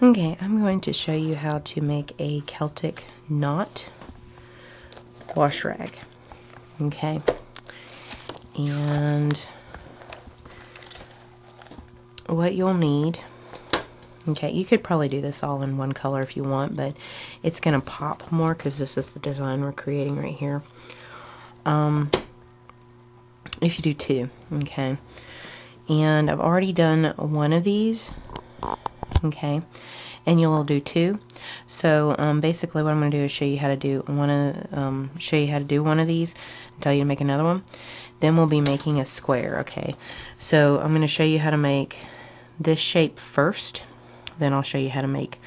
Okay, I'm going to show you how to make a Celtic knot wash rag. Okay, and what you'll need, okay, you could probably do this all in one color if you want, but it's going to pop more because this is the design we're creating right here. If you do two, okay, and I've already done one of these, okay, and you'll do two. So basically what I'm going to do is show you how to do one of these, tell you to make another one. Then we'll be making a square. Okay, so I'm going to show you how to make this shape first, then I'll show you how to make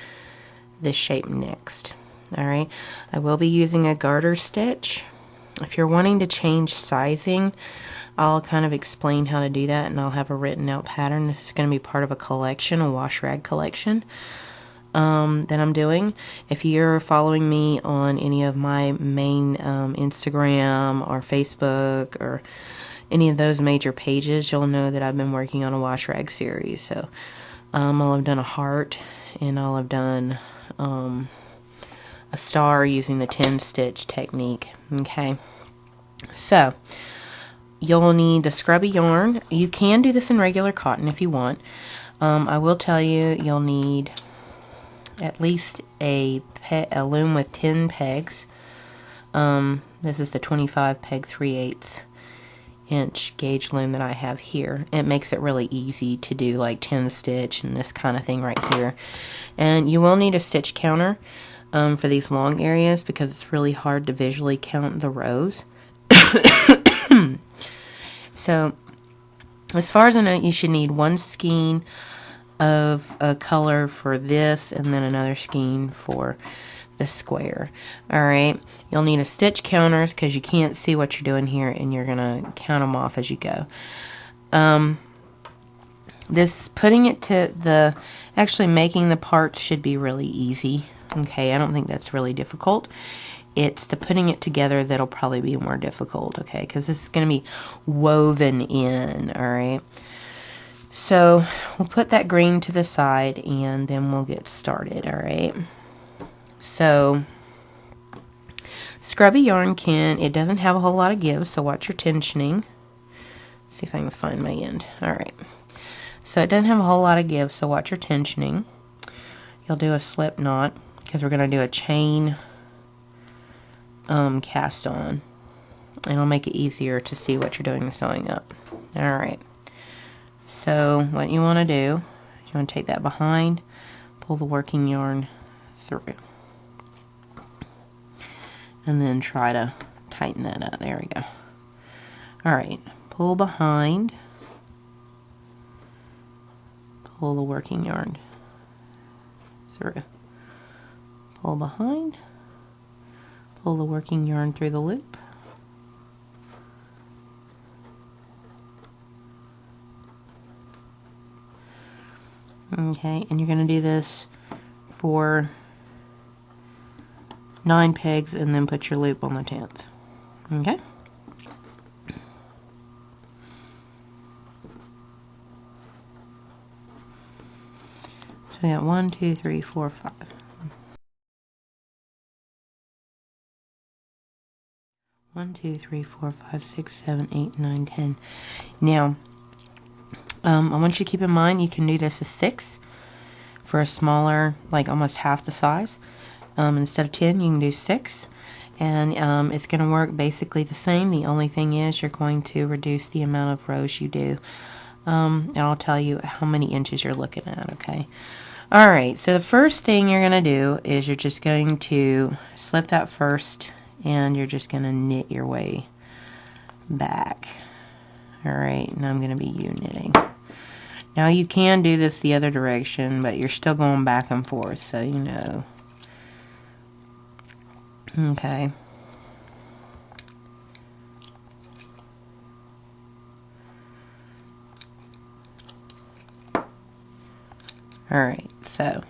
this shape next. Alright, I will be using a garter stitch. If you're wanting to change sizing, I'll kind of explain how to do that, and I'll have a written out pattern. This is going to be part of a collection, a wash rag collection that I'm doing. If you're following me on any of my main Instagram or Facebook or any of those major pages, you'll know that I've been working on a wash rag series. So I'll have done a heart, and I'll have done a star using the 10 stitch technique. Okay, so you'll need the scrubby yarn. You can do this in regular cotton if you want. I will tell you, you'll need at least a loom with 10 pegs. This is the 25 peg 3/8 inch gauge loom that I have here. It makes it really easy to do like 10 stitch and this kind of thing right here. And you will need a stitch counter for these long areas because it's really hard to visually count the rows. So as far as I know, you should need one skein of a color for this and then another skein for the square. Alright, you'll need a stitch counters because you can't see what you're doing here, and you're gonna count them off as you go. This putting it to the actually making the parts should be really easy. Okay, I don't think that's really difficult. It's the putting it together that'll probably be more difficult, okay, because this is going to be woven in. Alright, so we'll put that green to the side and then we'll get started. Alright, so scrubby yarn it doesn't have a whole lot of give, so watch your tensioning. See if I can find my end. Alright, so it doesn't have a whole lot of give, so watch your tensioning. You'll do a slip knot because we're going to do a chain cast on. It'll make it easier to see what you're doing the sewing up. Alright, so what you want to do is you want to take that behind, pull the working yarn through, and then try to tighten that up. There we go. Alright, pull behind, pull the working yarn through, pull behind, pull the working yarn through the loop, okay, and you're going to do this for 9 pegs and then put your loop on the 10th. Okay, so we got 1, 2, 3, 4, 5. 1, 2, 3, 4, 5, 6, 7, 8, 9, 10. Now, I want you to keep in mind you can do this as 6 for a smaller, like almost half the size. Instead of 10, you can do 6, and it's going to work basically the same. The only thing is you're going to reduce the amount of rows you do, and I'll tell you how many inches you're looking at. Okay. Alright, so the first thing you're going to do is you're just going to slip that first, and you're just going to knit your way back. Alright, now I'm going to be U-knitting. Now you can do this the other direction, but you're still going back and forth, so you know. Okay. Alright, so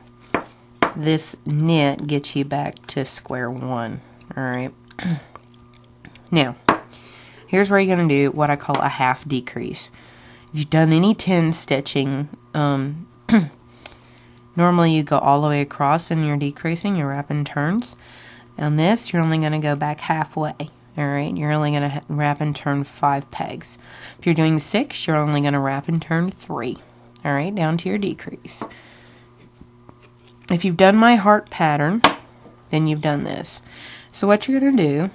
this knit gets you back to square one. Alright. Now, here's where you're going to do what I call a half decrease. If you've done any 10 stitching, Normally you go all the way across and you're decreasing, you're wrapping turns. On this, you're only going to go back halfway. Alright, you're only going to wrap and turn 5 pegs. If you're doing 6, you're only going to wrap and turn 3. Alright, down to your decrease. If you've done my heart pattern, then you've done this. So what you're going to do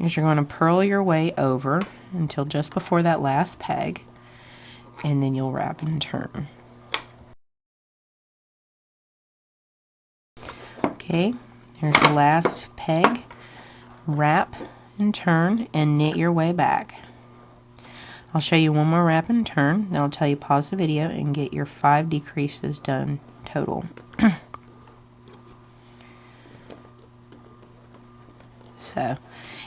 is you're going to purl your way over until just before that last peg, and then you'll wrap and turn. Okay, here's the last peg. Wrap and turn and knit your way back. I'll show you one more wrap and turn, then I'll tell you pause the video and get your 5 decreases done total. So,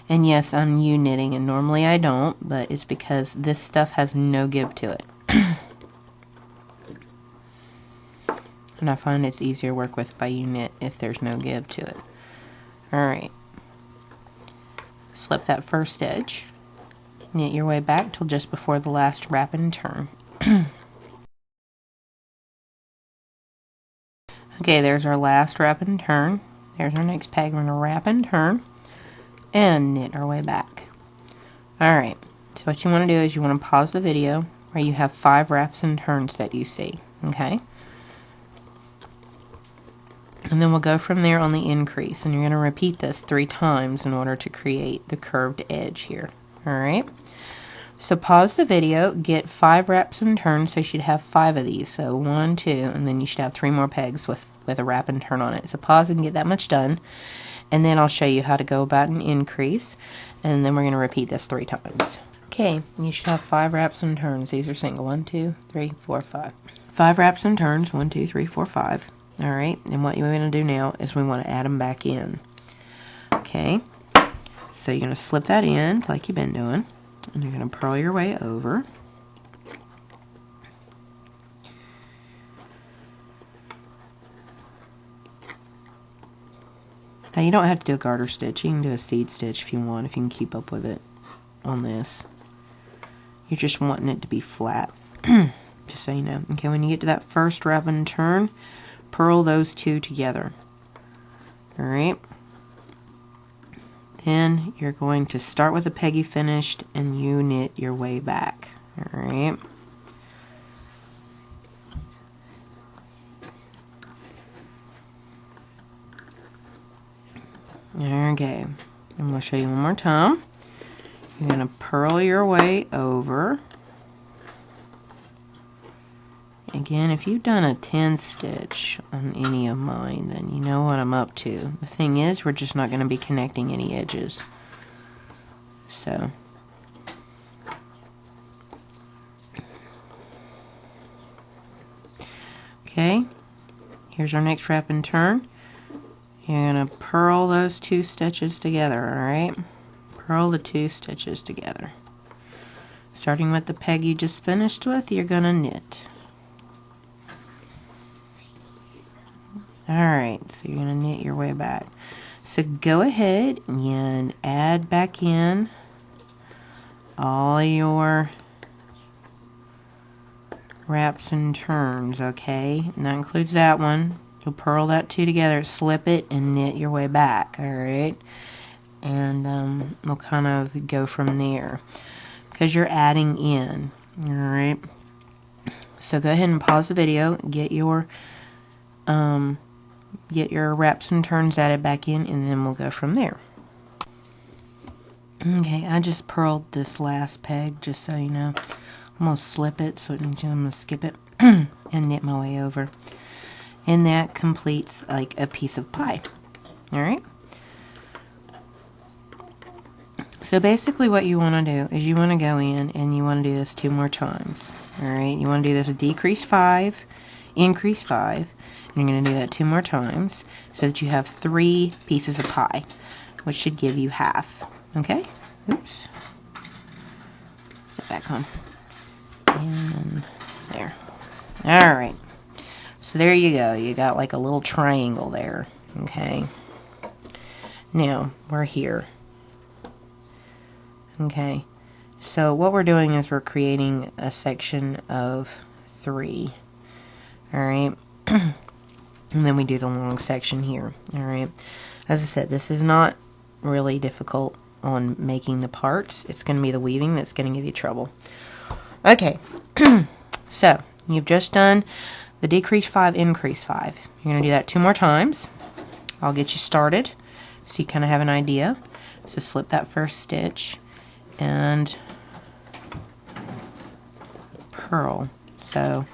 and yes, I'm U-knitting, and normally I don't, but it's because this stuff has no give to it. And I find it's easier to work with by U-knit if there's no give to it. Alright. Slip that first edge. Knit your way back till just before the last wrap and turn. Okay, there's our last wrap and turn. There's our next peg. We're going to wrap and turn and knit our way back. Alright, so what you want to do is you want to pause the video where you have 5 wraps and turns that you see. Okay? And then we'll go from there on the increase, and you're going to repeat this 3 times in order to create the curved edge here. Alright? So pause the video, get 5 wraps and turns, so you should have 5 of these. So 1, 2, and then you should have 3 more pegs with a wrap and turn on it. So pause and get that much done, and then I'll show you how to go about an increase, and then we're going to repeat this 3 times. Okay, you should have 5 wraps and turns. These are single. 1, 2, 3, 4, 5. 5 wraps and turns. 1, 2, 3, 4, 5. Alright, and what you're going to do now is we want to add them back in. Okay, so you're going to slip that in like you've been doing, and you're going to purl your way over. Now you don't have to do a garter stitch, you can do a seed stitch if you want, if you can keep up with it on this. You're just wanting it to be flat, just so you know. Okay, when you get to that first wrap and turn, purl those 2 together. Alright. Then you're going to start with the peg you finished and you knit your way back. Alright. Okay. I'm going to show you one more time. You're going to purl your way over. Again, if you've done a 10 stitch on any of mine, then you know what I'm up to. The thing is, we're just not going to be connecting any edges. So, okay, here's our next wrap and turn. You're going to purl those 2 stitches together, alright? Purl the 2 stitches together. Starting with the peg you just finished with, you're going to knit. Alright, so you're going to knit your way back. So go ahead and add back in all your wraps and turns, okay? And that includes that one. You'll purl that 2 together, slip it, and knit your way back, alright? And we'll kind of go from there because you're adding in, alright? So go ahead and pause the video, get your wraps and turns added back in, and then we'll go from there. Okay, I just purled this last peg, just so you know. I'm going to slip it, so it means I'm going to skip it and knit my way over. And that completes like a piece of pie. Alright? So basically what you want to do is you want to go in and you want to do this 2 more times. Alright? You want to do this decrease 5, increase 5. And you're going to do that 2 more times so that you have 3 pieces of pie, which should give you half. Okay? Oops. Put it back on. And there. Alright. So there you go. You got like a little triangle there. Okay. Now, we're here. Okay. So what we're doing is we're creating a section of 3. Alright. and then we do the long section here. Alright, as I said, this is not really difficult on making the parts. It's going to be the weaving that's going to give you trouble. Okay, so you've just done the decrease 5, increase 5. You're going to do that 2 more times. I'll get you started so you kind of have an idea. So slip that first stitch and purl. So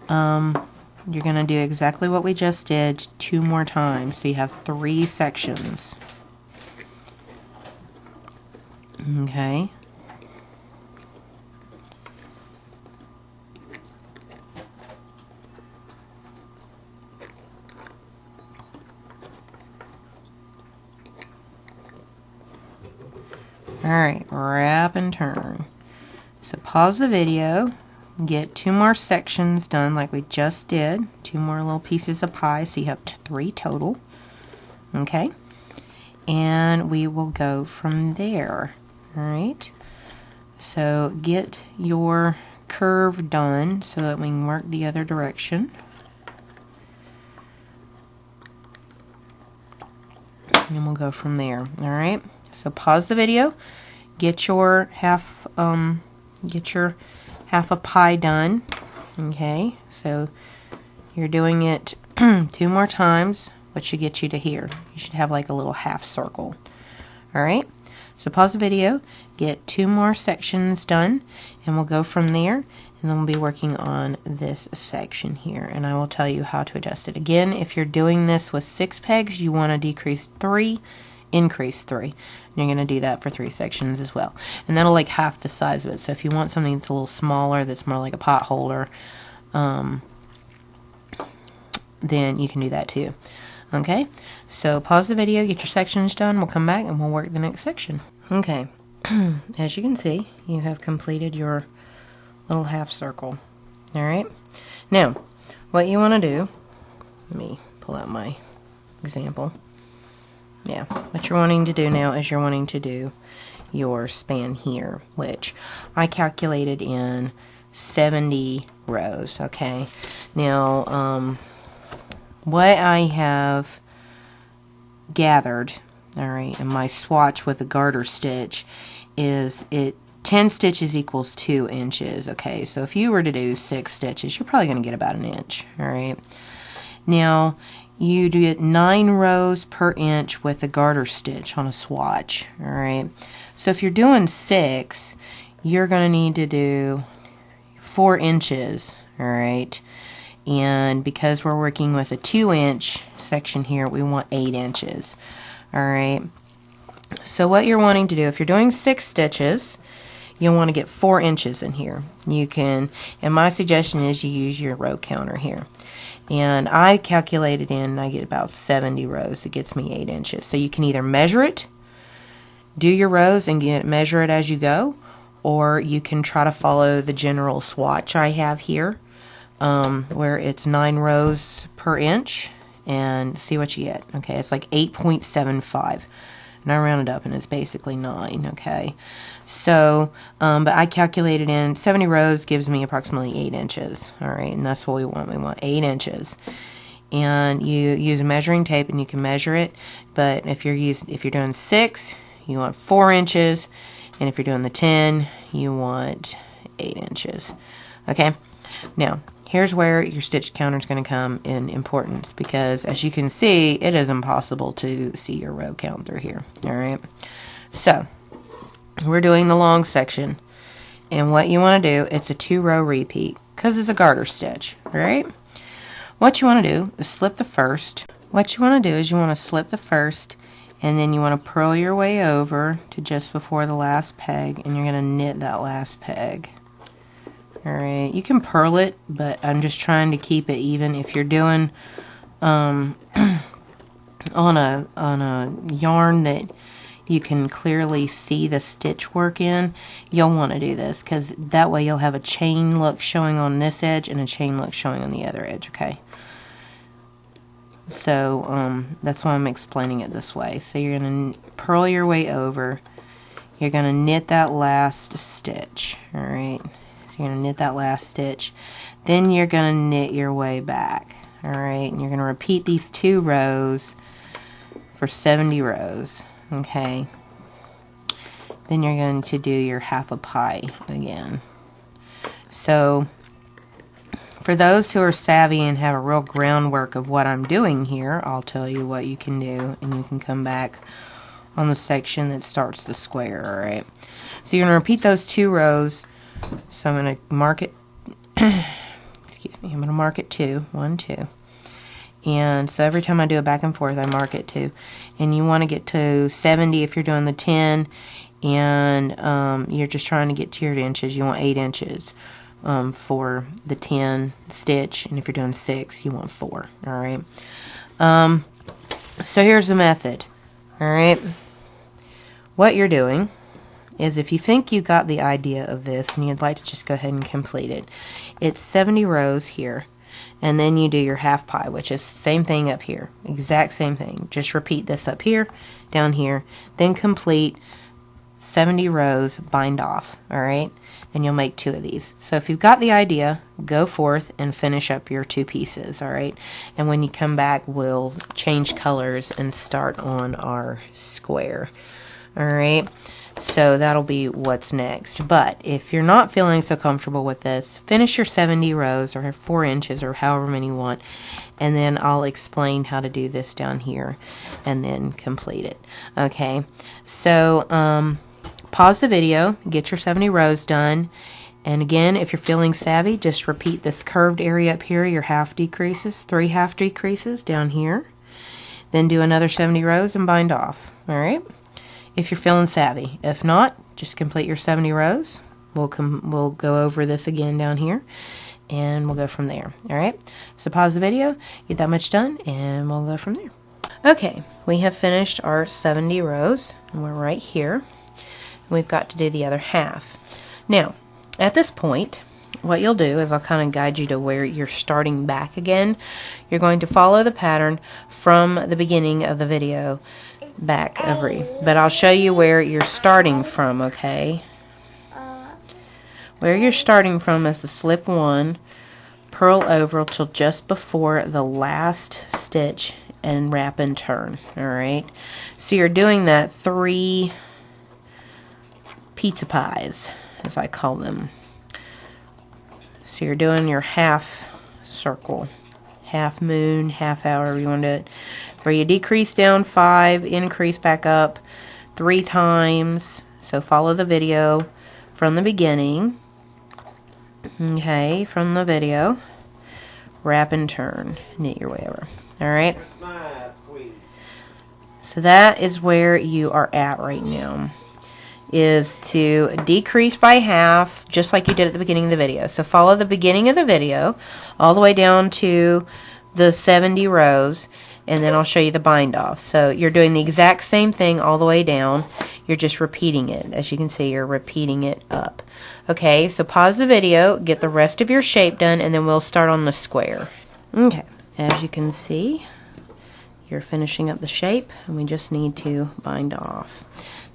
you're going to do exactly what we just did 2 more times. So you have 3 sections. Okay. Alright, wrap and turn. So pause the video, get 2 more sections done like we just did, 2 more little pieces of pie, so you have 3 total. Okay, and we will go from there. Alright, so get your curve done so that we can work the other direction. And we'll go from there. Alright, so pause the video, get your half a pie done. Okay, so you're doing it 2 more times, which should get you to here. You should have like a little half circle. Alright, so pause the video, get 2 more sections done, and we'll go from there, and then we'll be working on this section here, and I will tell you how to adjust it. Again, if you're doing this with 6 pegs, you want to decrease 3, increase 3. And you're going to do that for 3 sections as well. And that'll like half the size of it. So if you want something that's a little smaller, that's more like a pot holder, then you can do that too. Okay, so pause the video, get your sections done, we'll come back and we'll work the next section. Okay, as you can see, you have completed your little half circle. Alright, now what you want to do, let me pull out my example. Yeah, what you're wanting to do now is you're wanting to do your span here, which I calculated in 70 rows. Okay, now what I have gathered, alright, in my swatch with the garter stitch is 10 stitches equals 2 inches. Okay, so if you were to do 6 stitches, you're probably going to get about an inch. Alright, now you do it 9 rows per inch with the garter stitch on a swatch. Alright, so if you're doing 6, you're going to need to do 4 inches. Alright, and because we're working with a 2-inch section here, we want 8 inches. Alright, so what you're wanting to do, if you're doing 6 stitches, you'll want to get 4 inches in here. You can, and my suggestion is you use your row counter here. And I calculated in, I get about 70 rows. It gets me 8 inches. So you can either measure it, do your rows and measure it as you go, or you can try to follow the general swatch I have here, where it's 9 rows per inch, and see what you get. Okay, it's like 8.75, and I rounded up and it's basically 9. Okay, so but I calculated in 70 rows gives me approximately 8 inches. Alright, and that's what we want 8 inches, and you use a measuring tape and you can measure it. But if you're doing 6, you want 4 inches, and if you're doing the 10, you want 8 inches. Okay, now here's where your stitch counter is going to come in importance, because as you can see, it is impossible to see your row count through here. Alright, so we're doing the long section, and what you want to do, it's a 2-row repeat because it's a garter stitch. Alright, what you want to do is slip the first. What you want to do is you want to slip the first, and then you want to purl your way over to just before the last peg, and you're going to knit that last peg. Alright, you can purl it, but I'm just trying to keep it even. If you're doing on a yarn that you can clearly see the stitch work in, you'll want to do this, because that way you'll have a chain look showing on this edge and a chain look showing on the other edge. Okay, so that's why I'm explaining it this way. So you're going to purl your way over, you're going to knit that last stitch. Alright, so you're going to knit that last stitch, then you're going to knit your way back. Alright, and you're going to repeat these 2 rows for 70 rows. Okay. Then you're going to do your half a pie again. So, for those who are savvy and have a real groundwork of what I'm doing here, I'll tell you what you can do, and you can come back on the section that starts the square, alright? So you're going to repeat those 2 rows. So I'm going to mark it, excuse me, I'm going to mark it 2, 1, 2. And so every time I do a back and forth, I mark it 2. And you want to get to 70 if you're doing the 10, and you're just trying to get to your inches. You want 8 inches for the 10 stitch, and if you're doing 6, you want 4, alright? So here's the method, alright? What you're doing is, if you think you got the idea of this and you'd like to just go ahead and complete it, it's 70 rows here, and then you do your half pie, which is the same thing up here, exact same thing. Just repeat this up here, down here, then complete 70 rows, bind off, alright? And you'll make 2 of these. So if you've got the idea, go forth and finish up your 2 pieces, alright? And when you come back, we'll change colors and start on our square, alright? So that'll be what's next. But if you're not feeling so comfortable with this, finish your 70 rows or 4 inches or however many you want, and then I'll explain how to do this down here and then complete it. Okay, so pause the video, get your 70 rows done, and again, if you're feeling savvy, just repeat this curved area up here, your half decreases, 3 half decreases down here, then do another 70 rows and bind off. Alright, if you're feeling savvy. If not, just complete your 70 rows. We'll go over this again down here, and we'll go from there. Alright, so pause the video, get that much done, and we'll go from there. Okay, we have finished our 70 rows, and we're right here. We've got to do the other half. Now, at this point, what you'll do is I'll kind of guide you to where you're starting back again. You're going to follow the pattern from the beginning of the video back but I'll show you where you're starting from, okay? Where you're starting from is the slip 1, purl over till just before the last stitch, and wrap and turn, alright? So you're doing that 3 pizza pies, as I call them. So you're doing your half circle, half moon, half however you want to do it, where you decrease down 5, increase back up 3 times. So follow the video from the beginning. Okay, from the video, wrap and turn, knit your way over. Alright, so that is where you are at right now, is to decrease by half, just like you did at the beginning of the video. So follow the beginning of the video all the way down to the 70 rows, and then I'll show you the bind off. So you're doing the exact same thing all the way down. You're just repeating it. As you can see, you're repeating it up. Okay, so pause the video, get the rest of your shape done, and then we'll start on the square. Okay, as you can see, you're finishing up the shape, and we just need to bind off.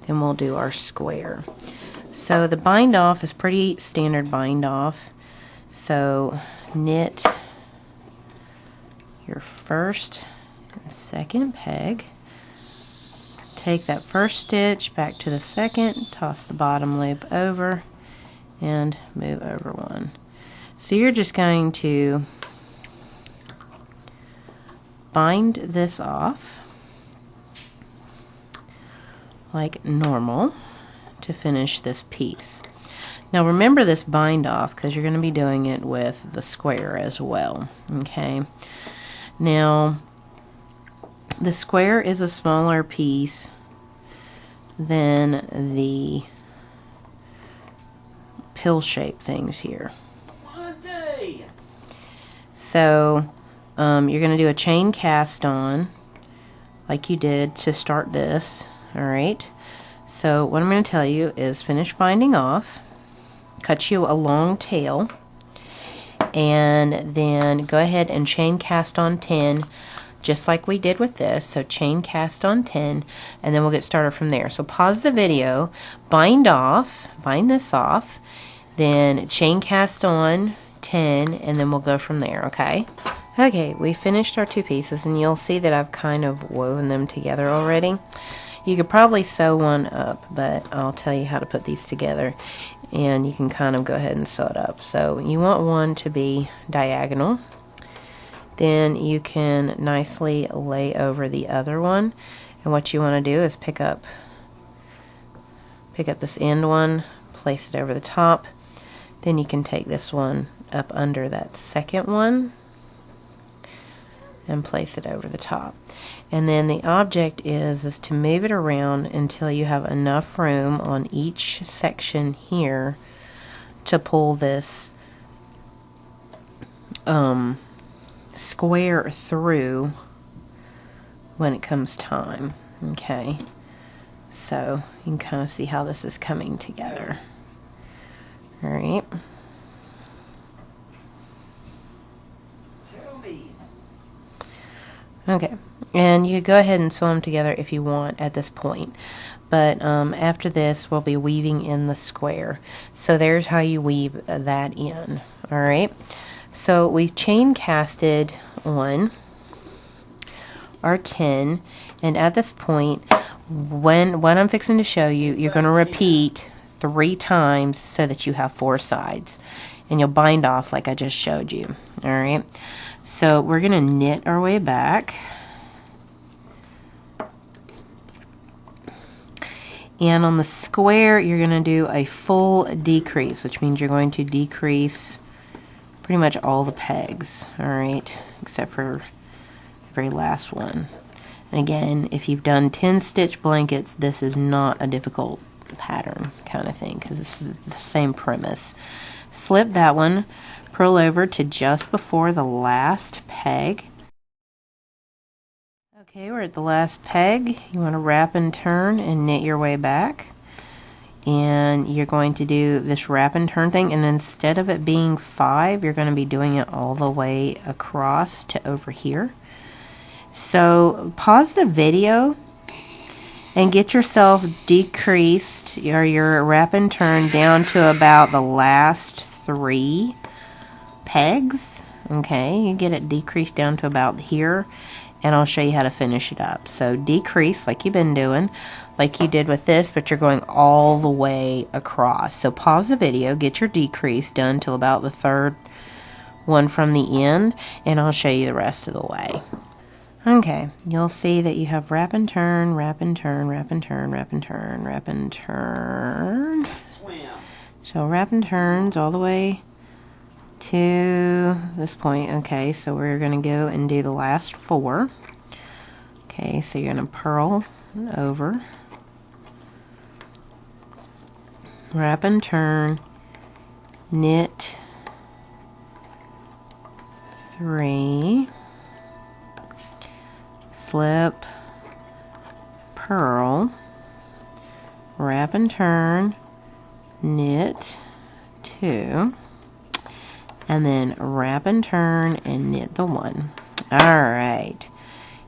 Then we'll do our square. So the bind off is pretty standard bind off. So knit your first and second peg, take that first stitch back to the second, toss the bottom loop over, and move over 1. So you're just going to bind this off like normal to finish this piece. Now remember this bind off, because you're going to be doing it with the square as well. Okay, now the square is a smaller piece than the pill shape things here. So you're going to do a chain cast on like you did to start this. Alright, so what I'm going to tell you is finish binding off, cut you a long tail, and then go ahead and chain cast on 10, just like we did with this. So chain cast on 10, and then we'll get started from there. So pause the video, bind this off, then chain cast on 10, and then we'll go from there, okay? Okay, we finished our 2 pieces, and you'll see that I've kind of woven them together already. You could probably sew one up, but I'll tell you how to put these together, and you can kind of go ahead and sew it up. So you want one to be diagonal. Then you can nicely lay over the other one, and what you want to do is pick up this end one, place it over the top. Then you can take this one up under that second one and place it over the top. And then the object is to move it around until you have enough room on each section here to pull this square through when it comes time. Okay, so you can kind of see how this is coming together. All right. Okay, and you could go ahead and sew them together if you want at this point, but after this we'll be weaving in the square. So there's how you weave that in. All right, so we chain casted on our 10, and at this point, when what I'm fixing to show you, you're going to repeat 3 times so that you have 4 sides, and you'll bind off like I just showed you. All right, so we're going to knit our way back, and on the square you're going to do a full decrease, which means you're going to decrease pretty much all the pegs, all right, except for the very last one. And again, if you've done 10 stitch blankets, this is not a difficult pattern kind of thing, because this is the same premise. Slip that one, purl over to just before the last peg. Okay, we're at the last peg. You want to wrap and turn and knit your way back, and you're going to do this wrap and turn thing, and instead of it being 5, you're going to be doing it all the way across to over here. So pause the video and get yourself decreased, or your wrap and turn down to about the last 3 pegs. Okay, you get it decreased down to about here, and I'll show you how to finish it up. So decrease like you've been doing, like you did with this, but you're going all the way across. So pause the video, get your decrease done till about the 3rd one from the end, and I'll show you the rest of the way. Okay, you'll see that you have wrap and turn, wrap and turn, wrap and turn, wrap and turn, wrap and turn. So wrap and turns all the way to this point. Okay, so we're going to go and do the last 4. Okay, so you're going to purl over, wrap and turn, knit 3, slip, purl, wrap and turn, knit 2, and then wrap and turn and knit the 1. Alright,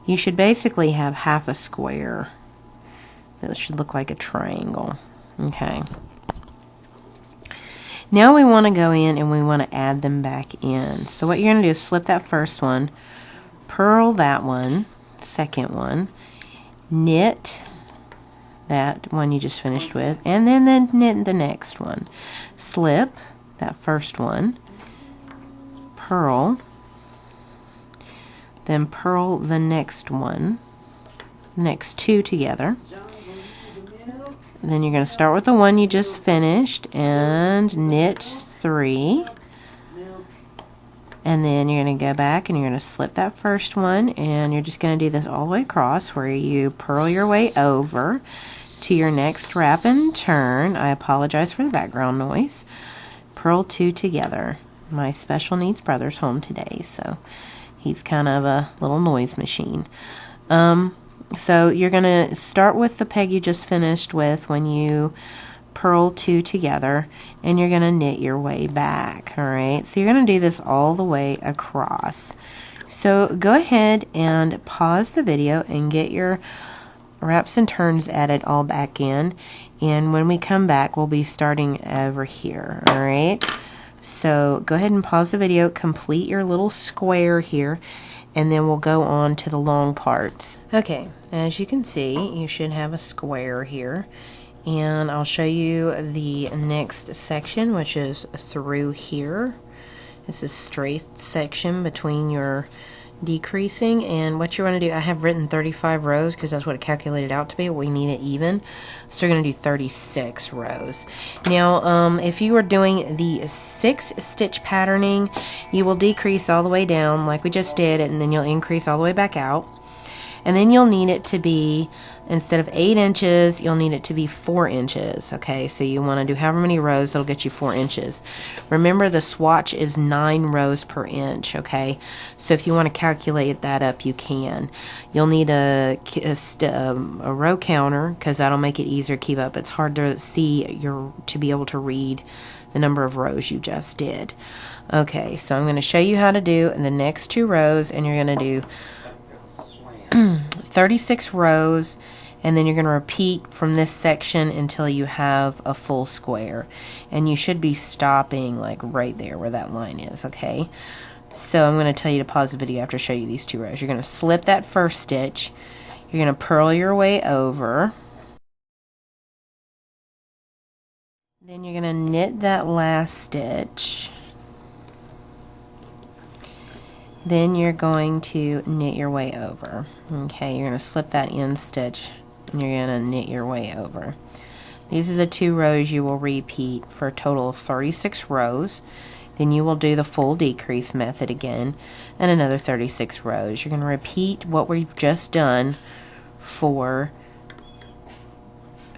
you should basically have half a square that should look like a triangle. Okay, now we want to go in and we want to add them back in. So what you're going to do is slip that first one, purl that one, second one, knit that one you just finished with, and then knit the next one. Slip that first one, purl, then purl the next one, next 2 together. Then you're going to start with the one you just finished and knit 3. And then you're going to go back and you're going to slip that first one, and you're just going to do this all the way across, where you purl your way over to your next wrap and turn. I apologize for the background noise. Purl 2 together. My special needs brother's home today, so he's kind of a little noise machine. So you're going to start with the peg you just finished with when you purl 2 together, and you're going to knit your way back. Alright, so you're going to do this all the way across. So go ahead and pause the video and get your wraps and turns added all back in, and when we come back we'll be starting over here. Alright, So go ahead and pause the video, complete your little square here, and then we'll go on to the long parts. Okay, as you can see, you should have a square here, and I'll show you the next section, which is through here. It's a straight section between your decreasing, and what you want to do, I have written 35 rows because that's what it calculated out to be. We need it even, so you're going to do 36 rows. Now if you are doing the 6 stitch patterning, you will decrease all the way down like we just did, and then you'll increase all the way back out, and then you'll need it to be, instead of 8 inches, you'll need it to be 4 inches. Okay, so you want to do however many rows, that'll get you 4 inches. Remember, the swatch is 9 rows per inch. Okay, so if you want to calculate that up, you can. You'll need a row counter, because that'll make it easier to keep up. It's hard to see to be able to read the number of rows you just did. Okay, so I'm going to show you how to do the next 2 rows, and you're going to do 36 rows, and then you're going to repeat from this section until you have a full square, and you should be stopping like right there where that line is. Okay, so I'm going to tell you to pause the video after I show you these 2 rows. You're going to slip that first stitch, you're going to purl your way over, then you're going to knit that last stitch, then you're going to knit your way over. Okay, you're going to slip that end stitch and you're going to knit your way over. These are the 2 rows you will repeat for a total of 36 rows. Then you will do the full decrease method again and another 36 rows. You're going to repeat what we've just done for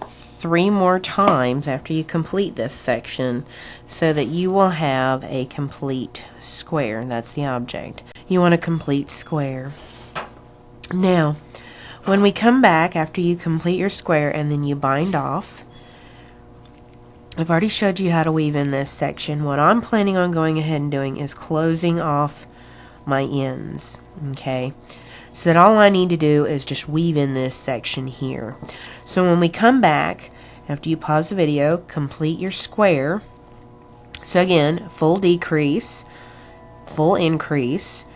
3 more times after you complete this section, so that you will have a complete square. That's the object. You want a complete square. Now, when we come back after you complete your square and then you bind off, I've already showed you how to weave in this section. What I'm planning on going ahead and doing is closing off my ends. Okay, so that all I need to do is just weave in this section here. So when we come back, after you pause the video, complete your square. So again, full decrease, full increase,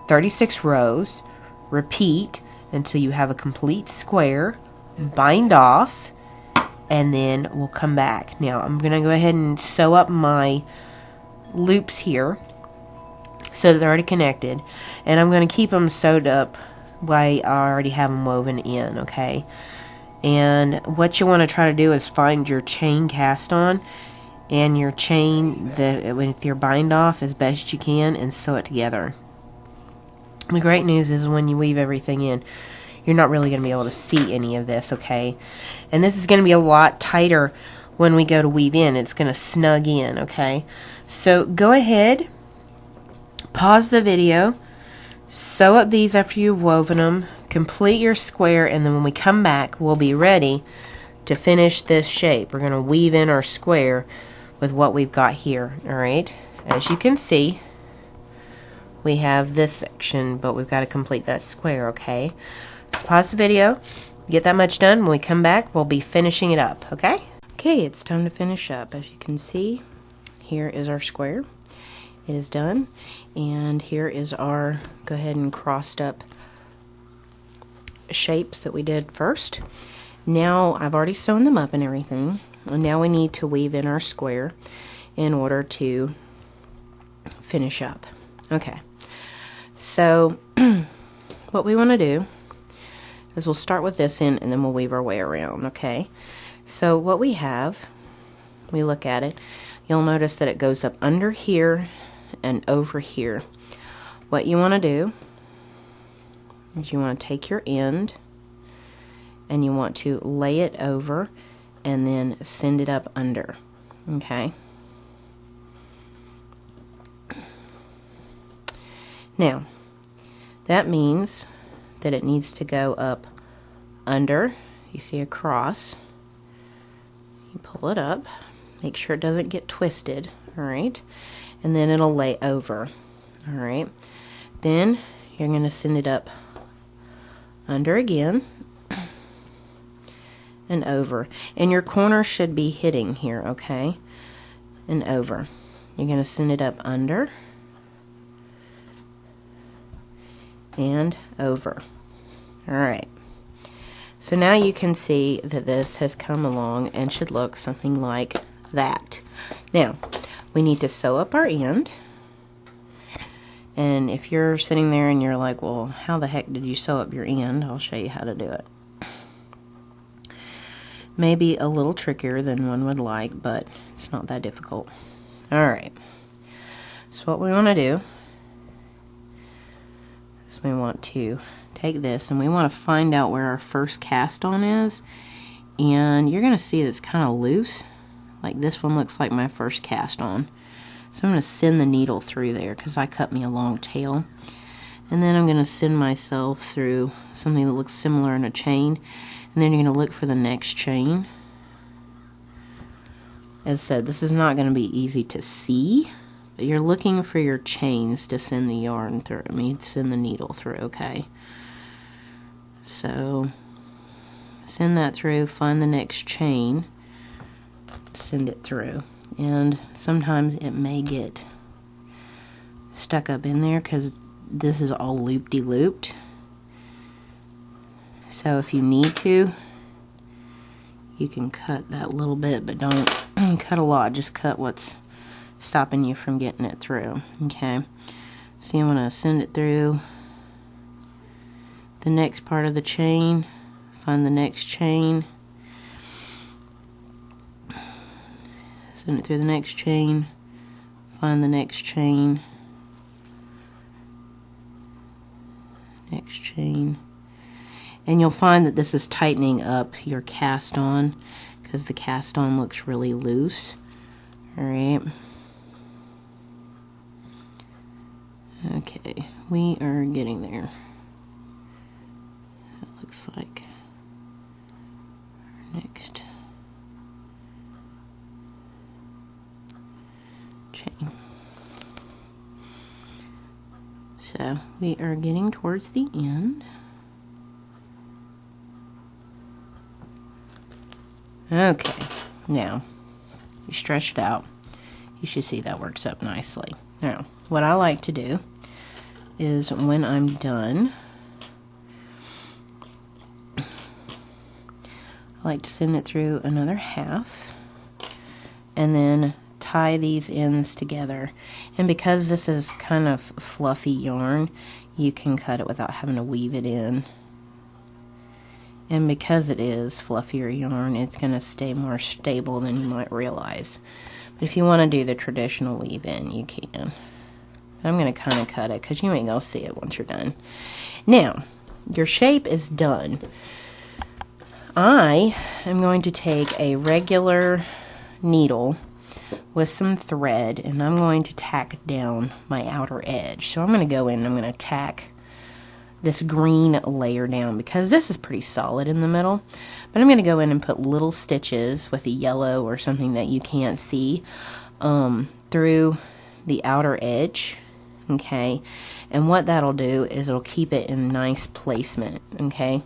36 rows, repeat until you have a complete square, bind off, and then we'll come back. Now I'm going to go ahead and sew up my loops here so that they're already connected, and I'm going to keep them sewed up while I already have them woven in. Okay, and what you want to try to do is find your chain cast on and your chain with your bind off as best you can and sew it together. The great news is when you weave everything in, you're not really going to be able to see any of this. Okay, and this is going to be a lot tighter when we go to weave in. It's going to snug in. Okay, so go ahead, pause the video, sew up these after you've woven them, complete your square, and then when we come back, we'll be ready to finish this shape. We're going to weave in our square with what we've got here. Alright, as you can see, we have this section, but we've got to complete that square. Okay, so pause the video, get that much done. When we come back, we'll be finishing it up. Okay, it's time to finish up. As you can see, here is our square. It is done, and here is our, go ahead and crossed up shapes that we did first. Now I've already sewn them up and everything, and now we need to weave in our square in order to finish up. Okay, so what we want to do is we'll start with this end and then we'll weave our way around. Okay, so what we have, we look at it, you'll notice that it goes up under here and over here. What you want to do is you want to take your end and you want to lay it over and then send it up under. Okay, now that means that it needs to go up under. You see a cross, you pull it up, make sure it doesn't get twisted. Alright, and then it'll lay over. Alright, then you're going to send it up under again and over, and your corner should be hitting here. Okay, and over. you're going to send it up under and over. Alright, so now you can see that this has come along and should look something like that. Now, we need to sew up our end. And if you're sitting there and you're like, well, how the heck did you sew up your end? I'll show you how to do it. Maybe a little trickier than one would like, but it's not that difficult. Alright, so what we want to do is we want to take this and we want to find out where our first cast on is. And you're going to see it's kind of loose. Like this one looks like my first cast on. So I'm going to send the needle through there because I cut me a long tail. And then I'm going to send myself through something that looks similar in a chain. And then you're going to look for the next chain. As I said, this is not going to be easy to see, but you're looking for your chains to send the yarn through. Send the needle through, okay? So, send that through, find the next chain, send it through. And sometimes it may get stuck up in there because this is all loop-de-looped. So if you need to, you can cut that little bit, but don't cut a lot. Just cut what's stopping you from getting it through. Okay, so you want to send it through the next part of the chain, find the next chain, send it through the next chain, find the next chain, next chain. And you'll find that this is tightening up your cast on because the cast on looks really loose. Alright. Okay, we are getting there. That looks like our next chain. So we are getting towards the end. Okay, now you stretch it out. You should see that works up nicely. Now, what I like to do is when I'm done, I like to send it through another half and then tie these ends together. And because this is kind of fluffy yarn, you can cut it without having to weave it in. And because it is fluffier yarn, it's going to stay more stable than you might realize. But if you want to do the traditional weave in, you can. I'm going to kind of cut it because you ain't going to see it once you're done. Now, your shape is done. I am going to take a regular needle with some thread, and I'm going to tack down my outer edge. So I'm going to go in and I'm going to tack this green layer down because this is pretty solid in the middle, but I'm going to go in and put little stitches with a yellow or something that you can't see through the outer edge. Okay, and what that'll do is it'll keep it in nice placement. Okay,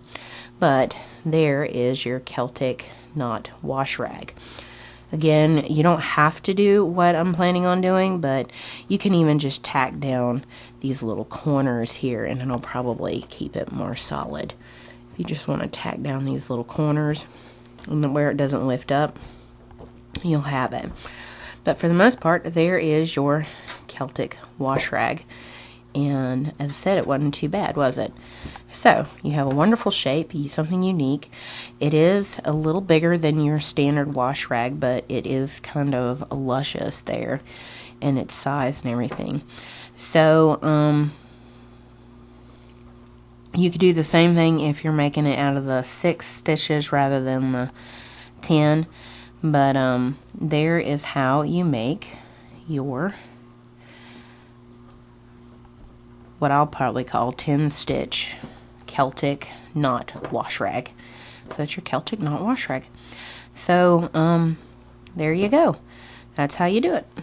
but there is your Celtic knot wash rag. Again, you don't have to do what I'm planning on doing, but you can even just tack down these little corners here and it'll probably keep it more solid. If you just want to tack down these little corners and where it doesn't lift up, you'll have it. But for the most part, there is your Celtic wash rag. And as I said, it wasn't too bad, was it? So, you have a wonderful shape, something unique. It is a little bigger than your standard wash rag, but it is kind of luscious there in its size and everything. So, you could do the same thing if you're making it out of the 6 stitches rather than the 10. But there is how you make your, what I'll probably call 10-stitch Celtic knot wash rag. So that's your Celtic knot wash rag. So there you go. That's how you do it.